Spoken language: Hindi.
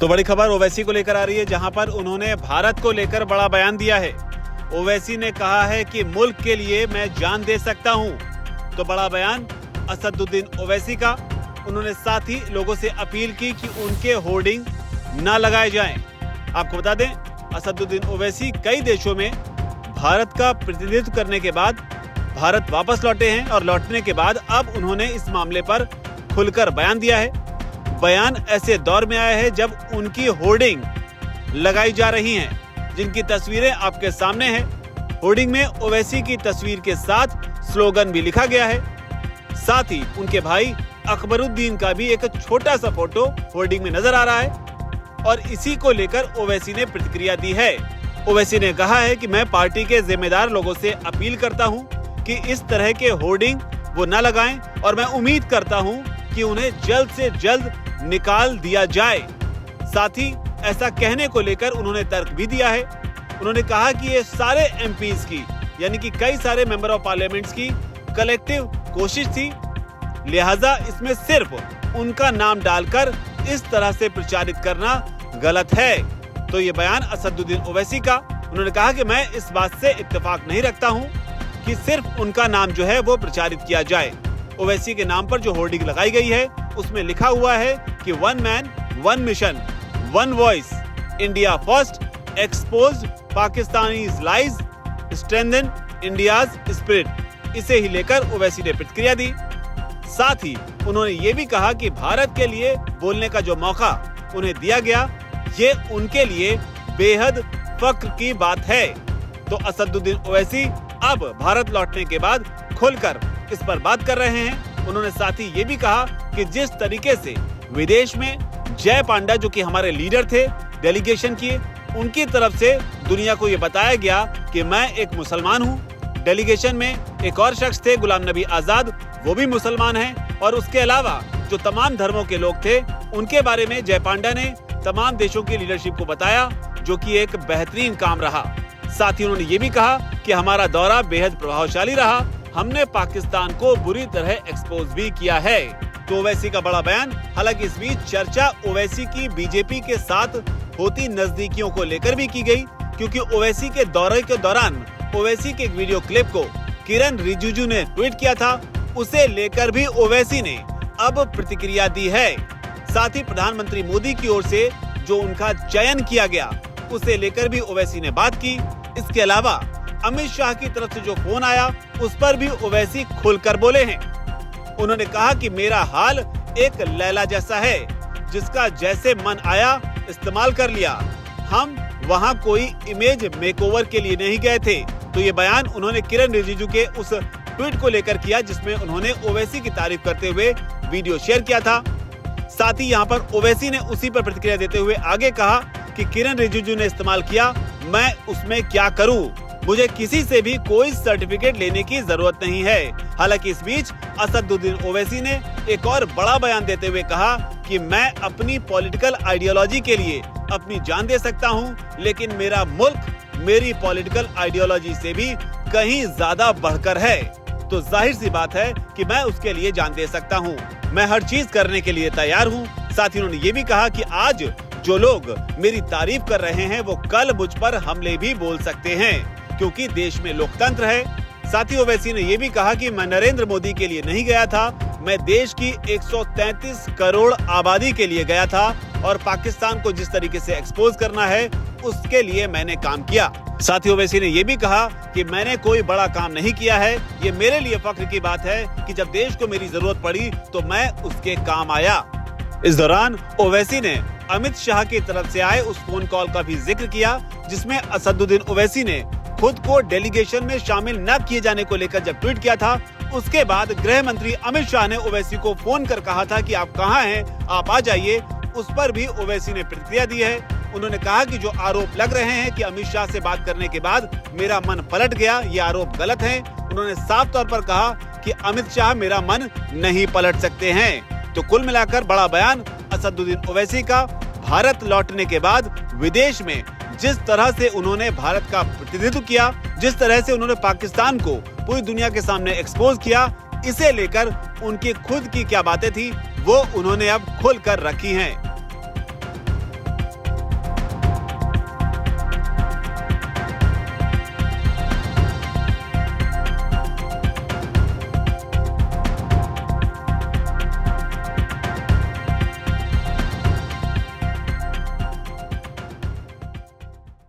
तो बड़ी खबर ओवैसी को लेकर आ रही है, जहां पर उन्होंने भारत को लेकर बड़ा बयान दिया है। ओवैसी ने कहा है कि मुल्क के लिए मैं जान दे सकता हूं। तो बड़ा बयान असदुद्दीन ओवैसी का। उन्होंने साथ ही लोगों से अपील की कि उनके होर्डिंग न लगाए जाएं। आपको बता दें, असदुद्दीन ओवैसी कई देशों में भारत का प्रतिनिधित्व करने के बाद भारत वापस लौटे हैं और लौटने के बाद अब उन्होंने इस मामले पर खुलकर बयान दिया है। बयान ऐसे दौर में आया है जब उनकी होर्डिंग लगाई जा रही हैं, जिनकी तस्वीरें आपके सामने हैं। होर्डिंग में ओवैसी की तस्वीर के साथ स्लोगन भी लिखा गया है। साथ ही उनके भाई अकबरुद्दीन का भी एक छोटा सा फोटो होर्डिंग में नजर आ रहा है और इसी को लेकर ओवैसी ने प्रतिक्रिया दी है। ओवैसी ने कहा है कि मैं पार्टी के जिम्मेदार लोगों से अपील करता हूं कि इस तरह के होर्डिंग वो न लगाएं और मैं उम्मीद करता हूं कि उन्हें जल्द से जल्द निकाल दिया जाए। साथ ही ऐसा कहने को लेकर उन्होंने तर्क भी दिया है। उन्होंने कहा कि ये सारे एमपीज की, यानी कि कई सारे मेंबर ऑफ पार्लियामेंट्स की कलेक्टिव कोशिश थी, लिहाजा इसमें सिर्फ उनका नाम डालकर इस तरह से प्रचारित करना गलत है। तो ये बयान असदुद्दीन ओवैसी का। उन्होंने कहा कि मैं इस बात से इत्तेफाक नहीं रखता हूं कि सिर्फ उनका नाम जो है वो प्रचारित किया जाए। ओवैसी के नाम पर जो होर्डिंग लगाई गई है उसमें लिखा हुआ है कि one man one mission one voice, India first, expose Pakistanis lies, strengthen India's spirit. इसे ही लेकर ओवैसी ने प्रतिक्रिया दी। साथ ही उन्होंने ये भी कहा कि भारत के लिए बोलने का जो मौका उन्हें दिया गया, ये उनके लिए बेहद फख्र की बात है। तो असदुद्दीन ओवैसी अब भारत लौटने के बाद खुलकर इस पर बात कर रहे हैं। उन्होंने साथ ही ये भी कहा कि जिस तरीके से विदेश में जय पांडा, जो कि हमारे लीडर थे डेलीगेशन की, उनकी तरफ से दुनिया को ये बताया गया कि मैं एक मुसलमान हूँ। डेलीगेशन में एक और शख्स थे, गुलाम नबी आजाद, वो भी मुसलमान हैं। और उसके अलावा जो तमाम धर्मों के लोग थे, उनके बारे में जय पांडा ने तमाम देशों की लीडरशिप को बताया, जो कि एक बेहतरीन काम रहा। साथ ही उन्होंने ये भी कहा कि हमारा दौरा बेहद प्रभावशाली रहा, हमने पाकिस्तान को बुरी तरह एक्सपोज भी किया है। तो ओवैसी का बड़ा बयान। हालांकि इस बीच चर्चा ओवैसी की बीजेपी के साथ होती नजदीकियों को लेकर भी की गई, क्योंकि ओवैसी के दौरे के दौरान ओवैसी के एक वीडियो क्लिप को किरण रिजिजू ने ट्वीट किया था। उसे लेकर भी ओवैसी ने अब प्रतिक्रिया दी है। साथ ही प्रधानमंत्री मोदी की ओर से जो उनका चयन किया गया, उसे लेकर भी ओवैसी ने बात की। इसके अलावा अमित शाह की तरफ से जो फोन आया, उस पर भी ओवैसी खुलकर बोले हैं। उन्होंने कहा कि मेरा हाल एक लैला जैसा है, जिसका जैसे मन आया इस्तेमाल कर लिया। हम वहां कोई इमेज मेकओवर के लिए नहीं गए थे। तो ये बयान उन्होंने किरण रिजिजू के उस ट्वीट को लेकर किया, जिसमें उन्होंने ओवैसी की तारीफ करते हुए वीडियो शेयर किया था। साथ ही यहाँ पर ओवैसी ने उसी पर प्रतिक्रिया देते हुए आगे कहा कि किरण रिजिजू ने इस्तेमाल किया, मैं उसमें क्या करूं? मुझे किसी से भी कोई सर्टिफिकेट लेने की जरूरत नहीं है। हालांकि इस बीच असदुद्दीन ओवैसी ने एक और बड़ा बयान देते हुए कहा कि मैं अपनी पॉलिटिकल आइडियोलॉजी के लिए अपनी जान दे सकता हूं, लेकिन मेरा मुल्क मेरी पॉलिटिकल आइडियोलॉजी से भी कहीं ज्यादा बढ़कर है। तो जाहिर सी बात है कि मैं उसके लिए जान दे सकता हूं। मैं हर चीज करने के लिए तैयार हूं। साथ ही उन्होंने ये भी कहा कि आज जो लोग मेरी तारीफ कर रहे हैं, वो कल मुझ पर हमले भी बोल सकते हैं, क्योंकि देश में लोकतंत्र है। साथ ही ओवैसी ने यह भी कहा कि मैं नरेंद्र मोदी के लिए नहीं गया था, मैं देश की 133 करोड़ आबादी के लिए गया था और पाकिस्तान को जिस तरीके से एक्सपोज करना है, उसके लिए मैंने काम किया। साथ ही ओवैसी ने यह भी कहा कि मैंने कोई बड़ा काम नहीं किया है, ये मेरे लिए फख्र की बात है कि जब देश को मेरी जरूरत पड़ी तो मैं उसके काम आया। इस दौरान ओवैसी ने अमित शाह की तरफ से आए उस फोन कॉल का भी जिक्र किया, जिसमें असदुद्दीन ओवैसी ने खुद को डेलीगेशन में शामिल न किए जाने को लेकर जब ट्वीट किया था, उसके बाद गृह मंत्री अमित शाह ने ओवैसी को फोन कर कहा था कि आप कहां हैं, आप आ जाइए। उस पर भी ओवैसी ने प्रतिक्रिया दी है। उन्होंने कहा कि जो आरोप लग रहे हैं कि अमित शाह से बात करने के बाद मेरा मन पलट गया, ये आरोप गलत हैं। उन्होंने साफ तौर पर कहा कि अमित शाह मेरा मन नहीं पलट सकते हैं। तो कुल मिलाकर बड़ा बयान असदुद्दीन ओवैसी का। भारत लौटने के बाद विदेश में जिस तरह से उन्होंने भारत का प्रतिनिधित्व किया, जिस तरह से उन्होंने पाकिस्तान को पूरी दुनिया के सामने एक्सपोज किया, इसे लेकर उनकी खुद की क्या बातें थी वो उन्होंने अब खुलकर रखी हैं।